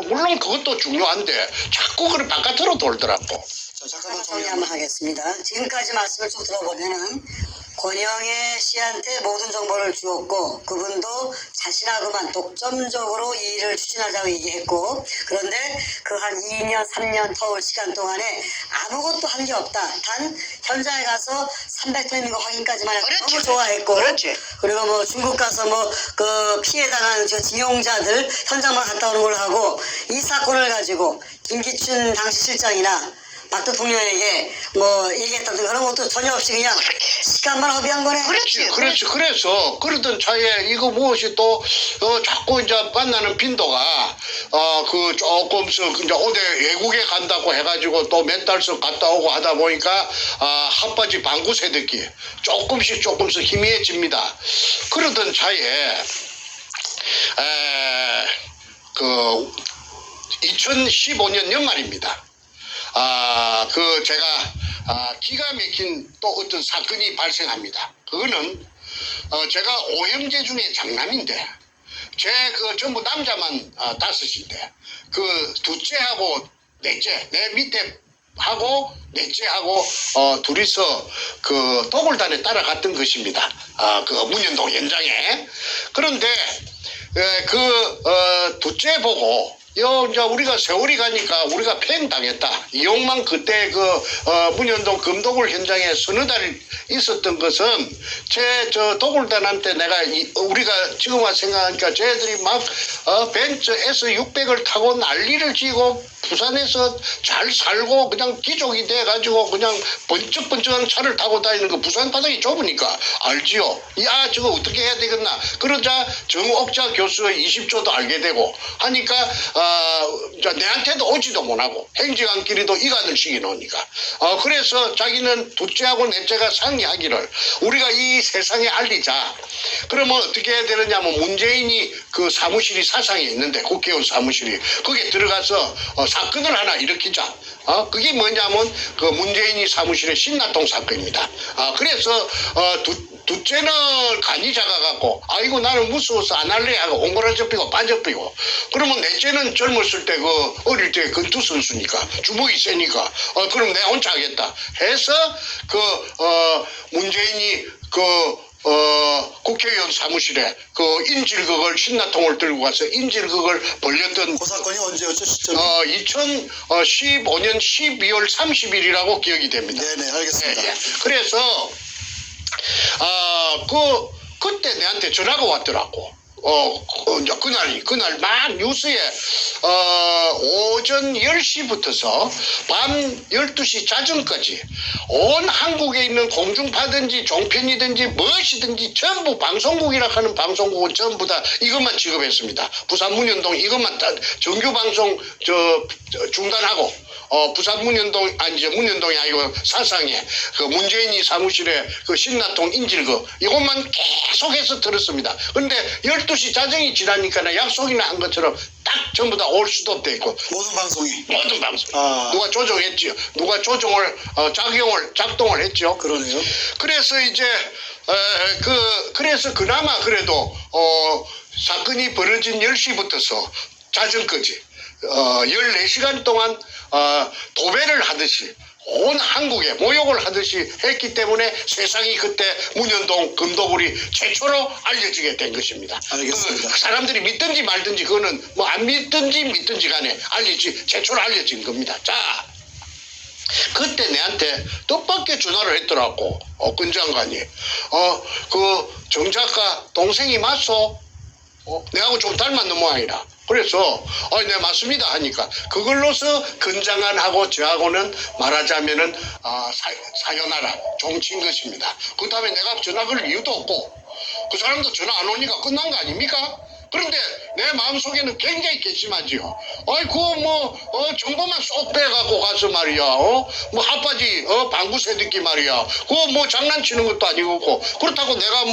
물론 그것도 중요한데 자꾸 바깥으로 돌더라고. 정리 한번 하겠습니다. 지금까지 말씀을 쭉 들어보면은 권영애 씨한테 모든 정보를 주었고 그분도 자신하고만 독점적으로 이 일을 추진하자고 얘기했고 그런데 그 한 2년 3년 터울 시간 동안에 아무것도 한 게 없다. 단 현장에 가서 300톤 있는 거 확인까지만 해서 그렇지. 너무 좋아했고 그렇지. 그리고 뭐 중국 가서 뭐 그 피해당한 저 징용자들 현장만 갔다 오는 걸 하고 이 사건을 가지고 김기춘 당시 실장이나 박 대통령에게 뭐 얘기했다든가 그런 것도 전혀 없이 그냥 시간만 허비한 거네. 그렇지. 그래서 그러던 차에 이거 무엇이 또 자꾸 이제 만나는 빈도가 그 조금씩 이제 어디 외국에 간다고 해가지고 또 몇 달씩 갔다 오고 하다 보니까 핫바지 방구 새듣기 조금씩 희미해집니다. 그러던 차에 그 2015년 연말입니다. 그 제가 기가 막힌 또 어떤 사건이 발생합니다. 그거는 제가 오형제 중에 장남인데 제 그 전부 남자만 다섯인데 그 둘째하고 넷째 내 밑에 하고 넷째하고 둘이서 그 도굴단에 따라갔던 것입니다. 그 문현동 현장에. 그런데 둘째 보고 이제 우리가 세월이 가니까 우리가 팽당했다. 이용만 그때 그 문현동 금도굴 현장에 서너 달 있었던 것은 저 도굴단한테 내가 우리가 지금 와서 생각하니까 쟤들이 막 벤츠 S600을 타고 난리를 지고 부산에서 잘 살고 그냥 귀족이 돼가지고 그냥 번쩍번쩍한 차를 타고 다니는 거 부산 바닥이 좁으니까 알지요. 야 저거 어떻게 해야 되겠나. 그러자 정옥자 교수의 20조도 알게 되고 하니까 내한테도 오지도 못하고 행정안끼리도 이간을 시켜놓으니까 그래서 자기는 둘째하고 넷째가 상의하기를 우리가 이 세상에 알리자. 그러면 어떻게 해야 되느냐면 문재인이 그 사무실이 사상에 있는데 국회의원 사무실이 거기에 들어가서 사건을 하나 일으키자. 그게 뭐냐면 그 문재인이 사무실의 신나통 사건입니다. 그래서 둘째는 간이 작아갖고 아이고 나는 무서워서 안 할래 하고 옹골아접히고 반접히고 그러면 넷째는 젊었을 때 그 어릴 때 권투 선수니까 주먹이 세니까 그럼 내가 혼자 하겠다 해서 문재인이 국회의원 사무실에 그 인질극을 신나통을 들고 가서 인질극을 벌렸던 그 사건이 언제였죠, 시점이? 2015년 12월 30일이라고 기억이 됩니다. 네네, 알겠습니다. 예. 그래서 그때 내한테 전화가 왔더라고. 이제 그날 막 뉴스에 오전 10시부터서 밤 12시 자정까지 온 한국에 있는 공중파든지 종편이든지 무엇이든지 전부 방송국이라 하는 방송국은 전부 다 이것만 취급했습니다. 부산 문현동 이것만 다 정규 방송 중단하고 부산 문현동이 아니고 사상에 그 문재인이 사무실에 그 신나통 인질거 이것만 계속해서 들었습니다. 근데 12시 자정이 지나니까 약속이나 한 것처럼 딱 전부 다 올 수도 없대 있고 모든 방송. 누가 조정했지요. 누가 조정을 작동을 했죠. 그러네요. 그래서 이제 그래서 그나마 그래도 사건이 벌어진 10시부터서 자정까지 14시간 동안 도배를 하듯이 온 한국에 모욕을 하듯이 했기 때문에 세상이 그때 문현동 금도굴이 최초로 알려지게 된 것입니다. 알겠습니다. 그 사람들이 믿든지 말든지 그거는 뭐 안 믿든지 간에 최초로 알려진 겁니다. 자, 그때 내한테 뜻밖의 전화를 했더라고. 권 장관이 그 정 작가 동생이 맞소? 내하고 좀 닮았는 모양이라. 그래서 네 맞습니다 하니까 그걸로서 건장한하고 저하고는 말하자면은 사연하라 종친 것입니다. 그 다음에 내가 전화 걸 이유도 없고 그 사람도 전화 안 오니까 끝난 거 아닙니까? 그런데 내 마음속에는 굉장히 괘씸하지요. 아이고 정보만 쏙 빼갖고 가서 말이야. 뭐 핫바지 방구 새듣기 말이야. 그거 뭐 장난치는 것도 아니고 그렇다고 내가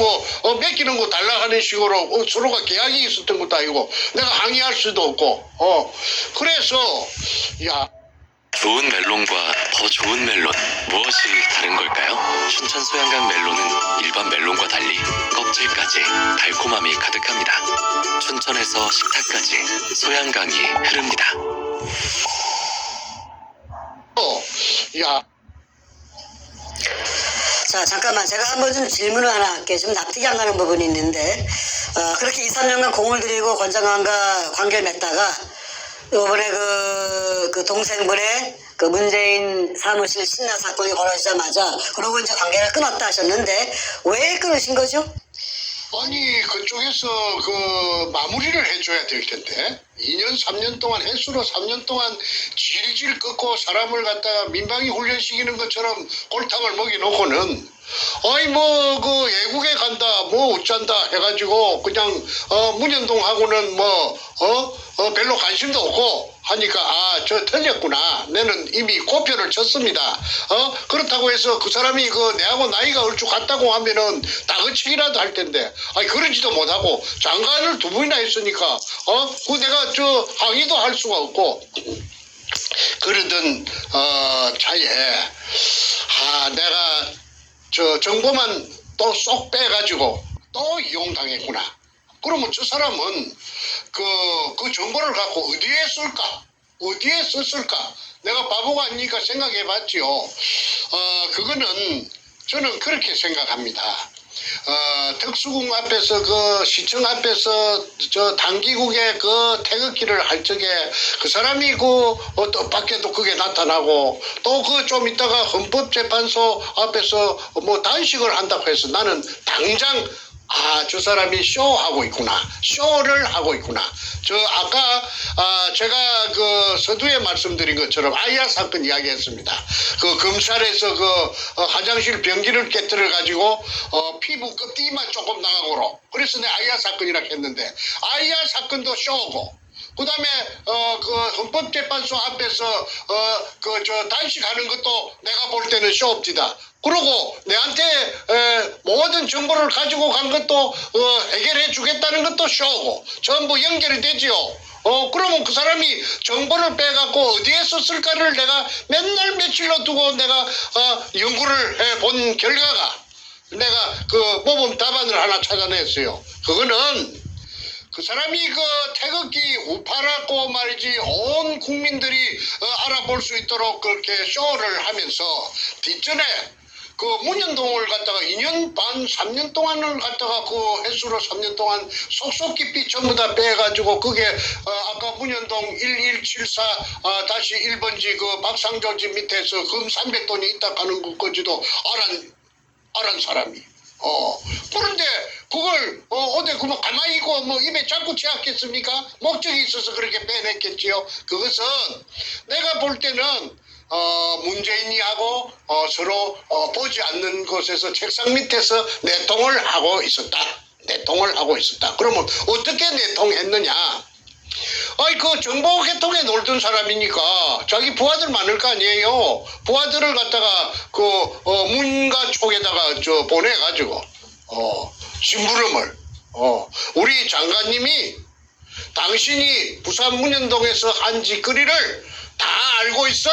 맡기는 거 달라 하는 식으로 서로가 계약이 있었던 것도 아니고 내가 항의할 수도 없고 그래서 좋은 멜론과 더 좋은 멜론 무엇이 다른 걸까요? 춘천 소양강 멜론은 일반 멜론과 달리 껍질까지 달콤함이 가득합니다. 춘천에서 식탁까지 소양강이 흐릅니다. 자, 잠깐만. 제가 한번 좀 질문을 하나 할게요. 좀 납득이 안 가는 부분이 있는데, 그렇게 2, 3년간 공을 들이고 권장관과 관계를 맺다가, 요번에 그 동생분의 그 문재인 사무실 신나 사건이 벌어지자마자, 그러고 이제 관계를 끊었다 하셨는데, 왜 끊으신 거죠? 아니 그쪽에서 그 마무리를 해줘야 될 텐데 2년 3년 동안 횟수로 3년 동안 질질 끄고 사람을 갖다가 민방위 훈련시키는 것처럼 골탕을 먹여놓고는 아이 뭐 그 외국에 간다 뭐 어쩐다 해가지고 그냥 문현동하고는 뭐 별로 관심도 없고 하니까 아 저 틀렸구나 내는 이미 고표를 쳤습니다. 그렇다고 해서 그 사람이 그 내하고 나이가 얼추 같다고 하면은 다그치기라도 할 텐데 아니 그러지도 못하고 장관을 2번이나 했으니까 그 내가 저 항의도 할 수가 없고 그러던 차에 내가 저 정보만 또 쏙 빼가지고 또 이용당했구나. 그러면 저 사람은 그 정보를 갖고 어디에 쓸까? 어디에 썼을까? 내가 바보가 아니니까 생각해봤지요. 그거는 저는 그렇게 생각합니다. 특수궁 앞에서 그 시청 앞에서 저 당기국의 그 태극기를 할 적에 그 사람이 또 밖에도 그게 나타나고 또 그 좀 있다가 헌법재판소 앞에서 뭐 단식을 한다고 해서 나는 당장 저 사람이 쇼하고 있구나. 쇼를 하고 있구나. 저 아까 제가 그 서두에 말씀드린 것처럼 아이야 사건 이야기했습니다. 그 검찰에서 그 화장실 변기를 깨뜨려 가지고 피부 껍데기만 조금 나가고로. 그래서 내 아이야 사건이라고 했는데 아이야 사건도 쇼고. 그다음에 그 헌법재판소 앞에서 그 저 단식하는 것도 내가 볼 때는 쇼업지다. 그러고 내한테 모든 정보를 가지고 간 것도 해결해 주겠다는 것도 쇼고 전부 연결이 되지요. 그러면 그 사람이 정보를 빼갖고 어디에 썼을까를 내가 맨날 며칠로 두고 내가 연구를 해본 결과가 내가 그 모범 답안을 하나 찾아냈어요. 그거는 그 사람이 그 태극기 우파라고 말이지 온 국민들이 알아볼 수 있도록 그렇게 쇼를 하면서 뒷전에 그 문현동을 갖다가 2년 반, 3년 동안을 갖다가 그 횟수로 3년 동안 속속 깊이 전부 다 빼가지고 그게 아까 문현동 1174 다시 1번지 그 박상조지 밑에서 금 300돈이 있다 가는 것까지도 알은 사람이. 그런데 그걸 어디 그만 가만히 있고 뭐 입에 자꾸 채웠겠습니까? 목적이 있어서 그렇게 빼냈겠지요. 그것은 내가 볼 때는 문재인이하고 서로 보지 않는 곳에서 책상 밑에서 내통을 하고 있었다. 내통을 하고 있었다. 그러면 어떻게 내통했느냐? 그 정보개통에 놀던 사람이니까 자기 부하들 많을 거 아니에요. 부하들을 갖다가 그 문가 쪽에다가 저 보내가지고 심부름을 우리 장관님이 당신이 부산 문현동에서 한 짓거리를 다 알고 있어.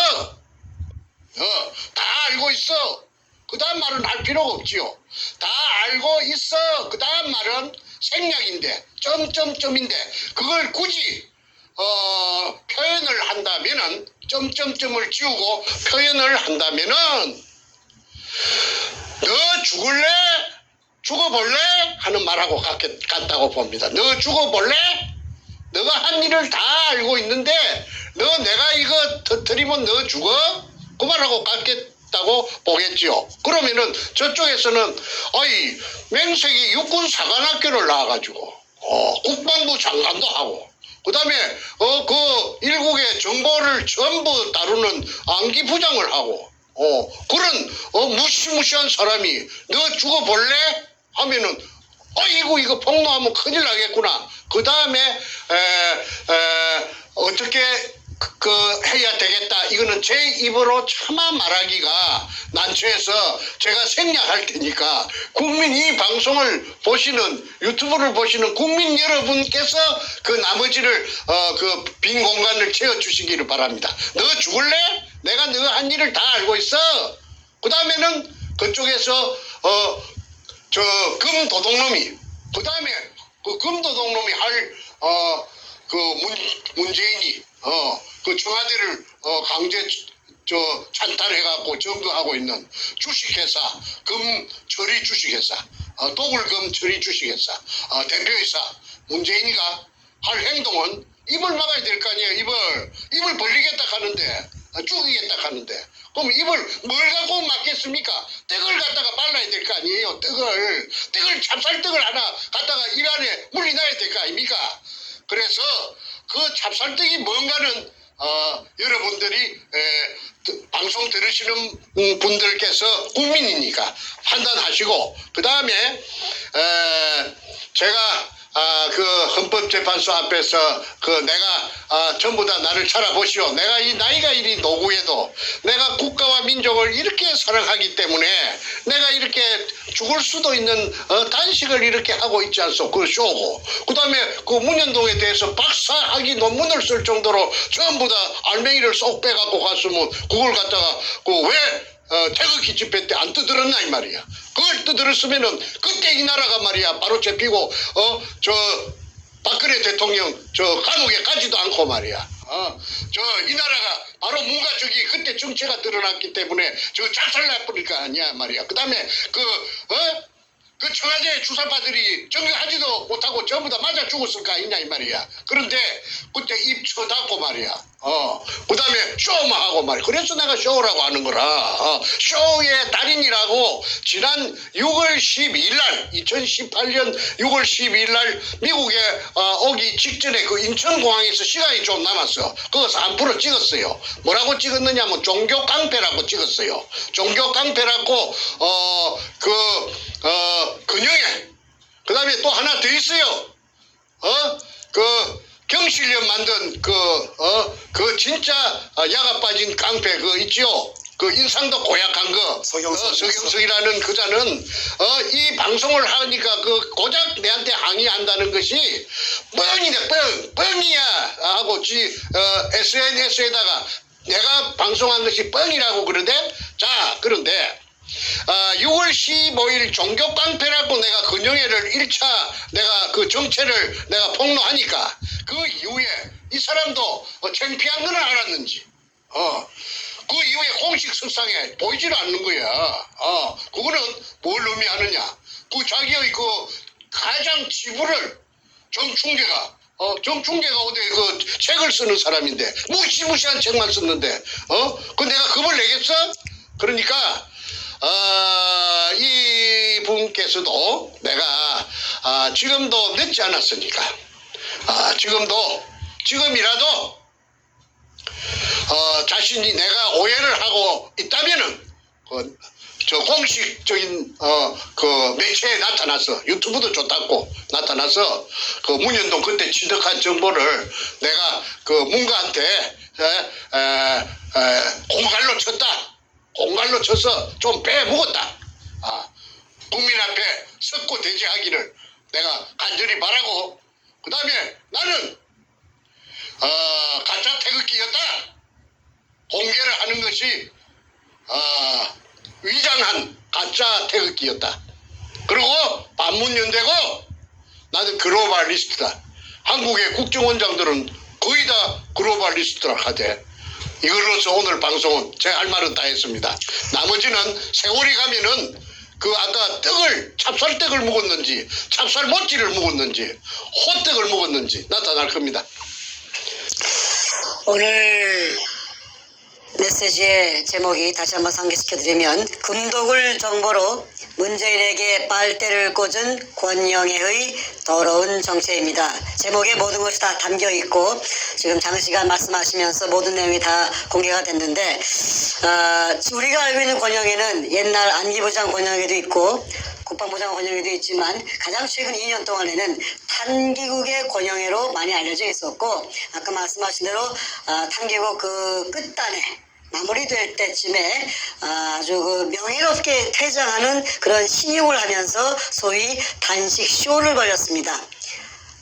다 알고 있어. 그 다음 말은 할 필요가 없지요. 다 알고 있어. 그 다음 말은 생략인데 점점점인데 그걸 굳이 표현을 한다면은 점점점을 지우고 표현을 한다면은 너 죽을래? 죽어볼래? 하는 말하고 같다고 봅니다. 너 죽어볼래? 너가 한 일을 다 알고 있는데 너 내가 이거 터뜨리면 너 죽어? 그 말하고 같겠다고 보겠지요. 그러면은 저쪽에서는 맹색이 육군사관학교를 나와가지고 국방부 장관도 하고 그 다음에 그 일국의 정보를 전부 다루는 안기부장을 하고 그런 무시무시한 사람이 너 죽어볼래? 하면은 이거 폭로하면 큰일 나겠구나. 그 다음에 어떻게 해야 되겠다. 이거는 제 입으로 차마 말하기가 난처해서 제가 생략할 테니까 국민 이 방송을 보시는 유튜브를 보시는 국민 여러분께서 그 나머지를 그 빈 공간을 채워주시기를 바랍니다. 너 죽을래? 내가 너 한 일을 다 알고 있어. 그 다음에는 그쪽에서 저 금도둑놈이 그 다음에 그 금도둑놈이 할 그 문재인이 그 청와대를 강제 저 찬탈해갖고 점거하고 있는 주식회사 금처리 주식회사 도굴금 처리 주식회사 대표이사 문재인이가 할 행동은 입을 막아야 될 거 아니에요. 입을 벌리겠다 하는데 죽이겠다 하는데 그럼 입을 뭘 갖고 막겠습니까? 떡을 갖다가 발라야 될 거 아니에요. 떡을 찹쌀떡을 하나 갖다가 입 안에 물이 나야 될 거 아닙니까? 그래서 그 찹쌀떡이 뭔가는 여러분들이 방송 들으시는 분들께서 국민이니까 판단하시고 그 다음에 제가 그 헌법재판소 앞에서 그 내가 전부 다 나를 찾아보시오. 내가 이 나이가 이리 노구해도 내가 국가와 민족을 이렇게 사랑하기 때문에 내가 이렇게 죽을 수도 있는 단식을 이렇게 하고 있지 않소. 그 쇼고 그 다음에 그 문현동에 대해서 박사학위 논문을 쓸 정도로 전부 다 알맹이를 쏙 빼갖고 갔으면 그걸 갖다가 왜 태극기 집회 때 안 떠들었나 이 말이야. 그걸 떠들었으면은 그때 이 나라가 말이야 바로 잡히고 저 박근혜 대통령 저 감옥에 가지도 않고 말이야. 저 이 나라가 바로 뭔가 저기 그때 정체가 드러났기 때문에 저 작살날 뻔일 거 아니야 말이야. 그다음에 그 청와대 주사파들이 정리하지도 못하고 전부 다 맞아 죽었을 거 아니냐 이 말이야. 그런데 그때 입 쳐닫고 말이야. 그 다음에 쇼만 하고 말이야. 그래서 내가 쇼라고 하는 거라. 쇼의 달인이라고 지난 6월 12일 날 2018년 6월 12일 날 미국에 오기 직전에 그 인천공항에서 시간이 좀 남았어. 그거 3% 찍었어요. 뭐라고 찍었느냐면 종교 깡패라고 찍었어요. 종교 깡패라고 근영애 그 다음에 또 하나 더 있어요. 경실련 만든 그 진짜 야가 빠진 깡패 그 있죠. 그 인상도 고약한 거 서경석이라는 그자는 이 방송을 하니까 그 고작 내한테 항의한다는 것이 뻥이야 하고 SNS에다가 내가 방송한 것이 뻥이라고 그러는데 자 그런데 6월 15일 종교 깡패라고 내가 근영애를 1차 내가 그 정체를 내가 폭로하니까 그 이후에 이 사람도 창피한 건 알았는지 그 이후에 공식 석상에 보이질 않는 거야. 그거는 뭘 의미하느냐? 그 자기의 그 가장 지부를 정충계가 어디 그 책을 쓰는 사람인데 무시무시한 책만 썼는데 그 내가 겁을 내겠어? 그러니까 이 분께서도 내가 지금도 늦지 않았으니까 지금이라도 자신이 내가 오해를 하고 있다면은 저 공식적인 그 매체에 나타나서 유튜브도 좋다고 나타나서 그 문현동 그때 취득한 정보를 내가 그 문가한테 공갈로 쳐서 좀 빼먹었다. 국민 앞에 섰고 대지하기를 내가 간절히 바라고 그 다음에 나는 가짜 태극기였다. 공개를 하는 것이 위장한 가짜 태극기였다. 그리고 반문연대고 나는 글로벌리스트다. 한국의 국정원장들은 거의 다 글로벌리스트라 하대. 이걸로서 오늘 방송은 제가 할 말은 다 했습니다. 나머지는 세월이 가면은 그 아까 찹쌀떡을 먹었는지 찹쌀모찌를 먹었는지 호떡을 먹었는지 나타날 겁니다. 오늘 메시지의 제목이 다시 한번 상기시켜드리면 금독을 정보로 문재인에게 빨대를 꽂은 권영애의 더러운 정체입니다. 제목에 모든 것이 다 담겨있고 지금 장시간 말씀하시면서 모든 내용이 다 공개가 됐는데 우리가 알고 있는 권영애는 옛날 안기부장 권영애도 있고 국방부장 권영애도 있지만 가장 최근 2년 동안에는 탄기국의 권영애로 많이 알려져 있었고 아까 말씀하신 대로 탄기국 그 끝단에 마무리될 때쯤에 아주 그 명예롭게 퇴장하는 그런 신용을 하면서 소위 단식 쇼를 벌였습니다.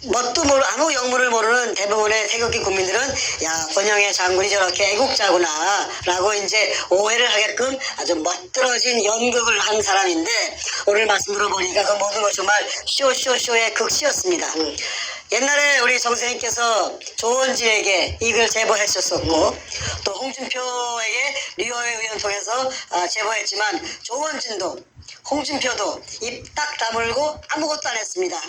뭣도 모르 아무 영문을 모르는 대부분의 태극기 국민들은 야 권영애 장군이 저렇게 애국자구나 라고 이제 오해를 하게끔 아주 멋들어진 연극을 한 사람인데 오늘 말씀 들어보니까 그 모든 것 정말 쇼의 극치였습니다. 옛날에 우리 정선생님께서 조원진에게 이걸 제보했었었고 또 홍준표에게 리오의 의원 통해서 제보했지만 조원진도 홍준표도 입 딱 다물고 아무것도 안 했습니다.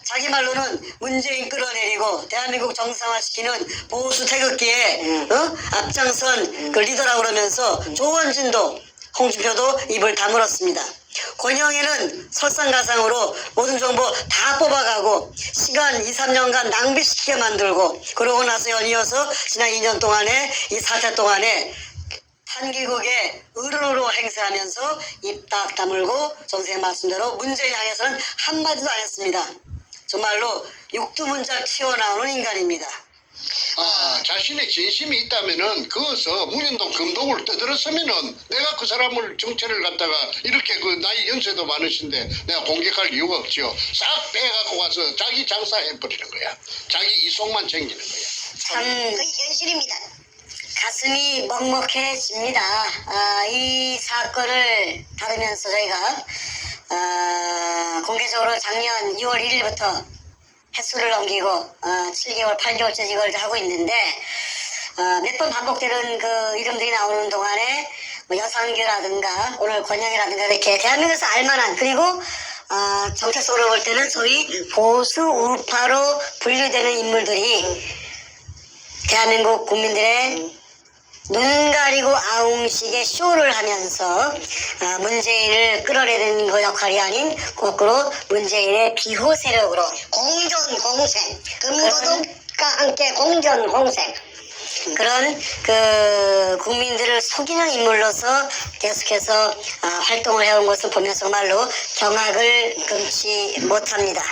자기 말로는 문재인 끌어내리고 대한민국 정상화시키는 보수 태극기에 앞장선 그 리더라고 그러면서 조원진도 홍준표도 입을 다물었습니다. 권영애는 설상가상으로 모든 정보 다 뽑아가고 시간 2, 3년간 낭비시키게 만들고 그러고 나서 연이어서 지난 2년 동안에 이 사태 동안에 탄기국의 어른으로 행세하면서 입 딱 다물고 정선생 말씀대로 문제에 향해서는 한마디도 안 했습니다. 정말로 육두문자 튀어나오는 인간입니다. 자신의 진심이 있다면은 거기서 문현동 금독을 떠들었으면은 내가 그 사람을 정체를 갖다가 이렇게 그 나이 연세도 많으신데 내가 공격할 이유가 없지요. 싹 빼갖고 와서 자기 장사해버리는 거야. 자기 이속만 챙기는 거야. 참 그게 현실입니다. 가슴이 먹먹해집니다. 이 사건을 다루면서 저희가 공개적으로 작년 6월 1일부터 횟수를 넘기고 7개월, 8개월째 이걸 하고 있는데 몇 번 반복되는 그 이름들이 나오는 동안에 뭐 여상규라든가 오늘 권영이라든가 이렇게 대한민국에서 알만한 그리고 정체성으로 볼 때는 소위 보수 우파로 분류되는 인물들이 대한민국 국민들의 눈 가리고 아웅식의 쇼를 하면서 문재인을 끌어내는 그 역할이 아닌 거꾸로 문재인의 비호 세력으로 공존공생, 금도둑과 함께 공존공생. 그런 그 국민들을 속이는 인물로서 계속해서 활동을 해온 것을 보면서 정말로 경악을 금치 못합니다.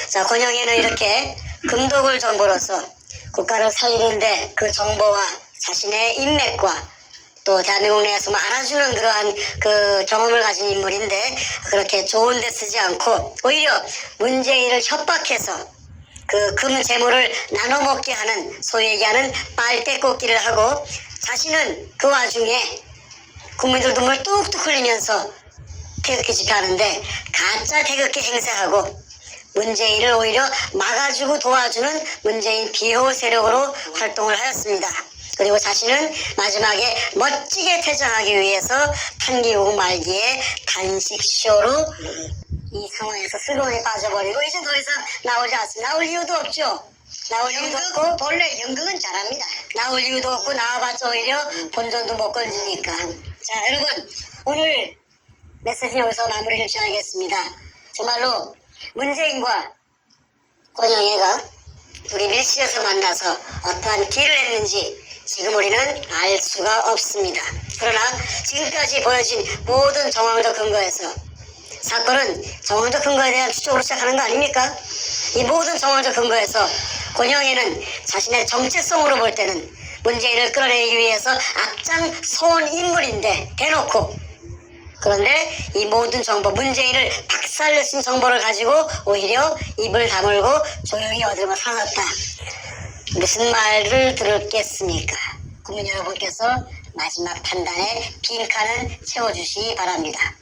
자, 권영애는 이렇게 금독을 정보로서 국가를 살리는데 그 정보와 자신의 인맥과 또 대한민국 내에서 알아주는 그러한 그 경험을 가진 인물인데 그렇게 좋은 데 쓰지 않고 오히려 문재인을 협박해서 그 금 재물을 나눠 먹게 하는 소위 얘기하는 빨대 꽂기를 하고 자신은 그 와중에 국민들 눈물 뚝뚝 흘리면서 태극기 집회하는데 가짜 태극기 행세하고 문재인을 오히려 막아주고 도와주는 문재인 비호 세력으로 활동을 하였습니다. 그리고 자신은 마지막에 멋지게 퇴장하기 위해서 탄기국 말기에 단식쇼로 이 상황에서 슬로우에 빠져버리고 이제 더 이상 나오지 않습니다. 나올 이유도 없죠. 나올 이유도 없고 본래 연극은 잘합니다. 나올 이유도 없고 나와봤자 오히려 본전도 못 건지니까. 자, 여러분 오늘 메시지 여기서 마무리를 지어야겠습니다. 정말로 문재인과 권영애가 둘이 밀실에서 만나서 어떠한 딜을 했는지 지금 우리는 알 수가 없습니다. 그러나 지금까지 보여진 모든 정황적 근거에서 사건은 정황적 근거에 대한 추적으로 시작하는 거 아닙니까? 이 모든 정황적 근거에서 권영애는 자신의 정체성으로 볼 때는 문재인을 끌어내기 위해서 앞장서온 인물인데 대놓고 그런데 이 모든 정보 문재인을 박살내신 정보를 가지고 오히려 입을 다물고 조용히 어디로 사놨다. 무슨 말을 들었겠습니까? 국민 여러분께서 마지막 판단에 빈칸은 채워주시기 바랍니다.